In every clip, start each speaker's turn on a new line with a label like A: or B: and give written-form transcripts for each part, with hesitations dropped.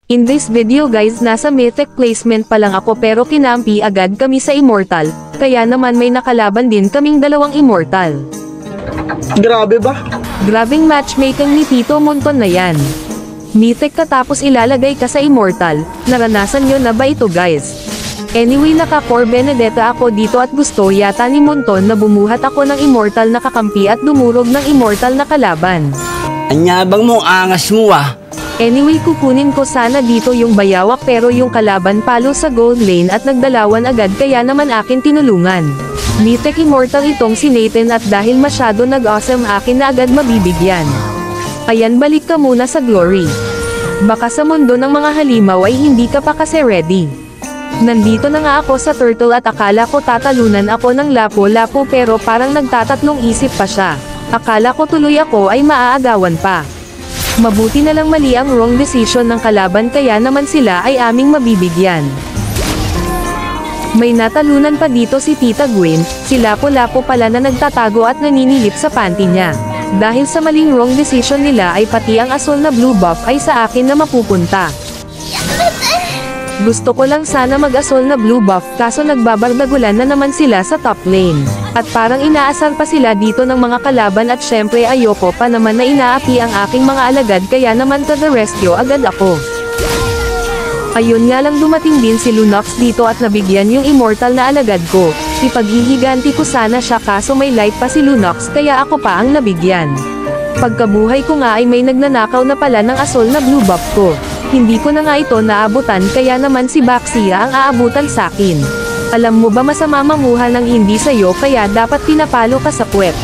A: In this video guys, nasa mythic placement pa lang ako pero kinampi agad kami sa immortal, kaya naman may nakalaban din kaming dalawang immortal.
B: Grabe ba?
A: Grabing matchmaking ni Tito Monton na yan. Mythic ka tapos ilalagay ka sa immortal, naranasan nyo na ba ito guys? Anyway, naka 4 Benedetta ako dito at gusto yata ni Monton na bumuhat ako ng immortal na kakampi at dumurog ng immortal na kalaban.
C: Anyabang mo, angas mo ah.
A: Anyway, kukunin ko sana dito yung bayawak pero yung kalaban palo sa gold lane at nagdalawan agad kaya naman akin tinulungan. Mythic immortal itong si Nathan at dahil masyado nag-awesome akin na agad mabibigyan. Ayan, balik ka muna sa glory. Baka sa mundo ng mga halimaw ay hindi ka pa kasi ready. Nandito na nga ako sa turtle at akala ko tatalunan ako ng lapo-lapo pero parang nagtatatlong isip pa siya. Akala ko tuloy ako ay maaagawan pa. Mabuti na lang mali ang wrong decision ng kalaban kaya naman sila ay aming mabibigyan. May natalunan pa dito si Tita Gwen, si Lapo-Lapo pala na nagtatago at naninilip sa panty niya. Dahil sa maling wrong decision nila ay pati ang asol na blue buff ay sa akin na mapupunta. Gusto ko lang sana mag-asol na blue buff kaso nagbabardagulan na naman sila sa top lane. At parang inaasar pa sila dito ng mga kalaban at syempre ayoko pa naman na inaapi ang aking mga alagad kaya naman to the rescue agad ako. Ayun nga lang dumating din si Lunox dito at nabigyan yung immortal na alagad ko. Ipaghihiganti ko sana siya kaso may light pa si Lunox kaya ako pa ang nabigyan. Pagkabuhay ko nga ay may nagnanakaw na pala ng asol na blue buff ko. Hindi ko na nga ito naabutan kaya naman si Baxia ang aabutan sa akin. Alam mo ba masama manguha ng hindi sayo kaya dapat pinapalo ka sa puwet.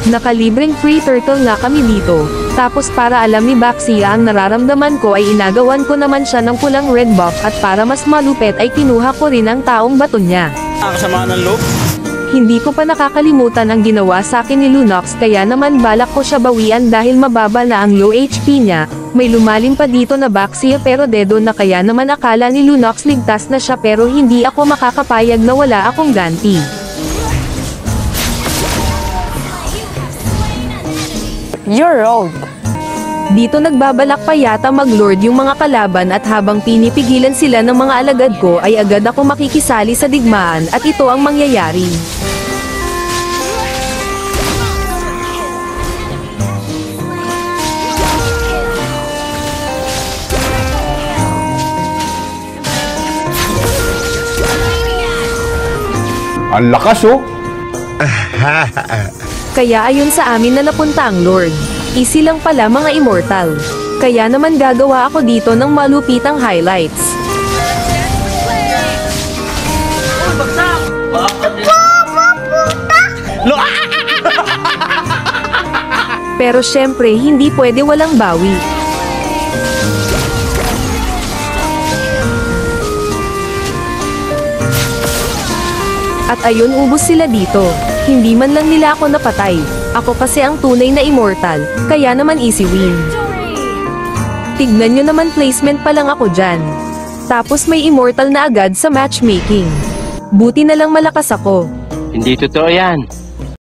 A: Nakalibreng free turtle nga kami dito. Tapos para alam ni Baxia ang nararamdaman ko ay inagawan ko naman siya ng pulang red buff at para mas malupet ay kinuha ko rin ang taong baton niya.
C: Nakakasama ng loob?
A: Hindi ko pa nakakalimutan ang ginawa sa akin ni Lunox kaya naman balak ko siya bawian dahil mababa na ang low HP niya. May lumalim pa dito na Baxia pero dedo na kaya naman akala ni Lunox ligtas na siya pero hindi ako makakapayag na wala akong ganti.
D: You're rogue.
A: Dito nagbabalak pa yata mag-lord yung mga kalaban at habang pinipigilan sila ng mga alagad ko ay agad ako makikisali sa digmaan at ito ang mangyayari.
E: Ang lakas oh!
A: Kaya ayon sa amin na napunta ang Lord. Easy lang pala mga immortal. Kaya naman gagawa ako dito ng malupitang highlights. Pero syempre hindi pwede walang bawi. At ayun ubos sila dito. Hindi man lang nila ako napatay. Ako kasi ang tunay na immortal, kaya naman easy win. Tignan nyo naman placement pa lang ako dyan. Tapos may immortal na agad sa matchmaking. Buti na lang malakas ako.
C: Hindi totoo yan.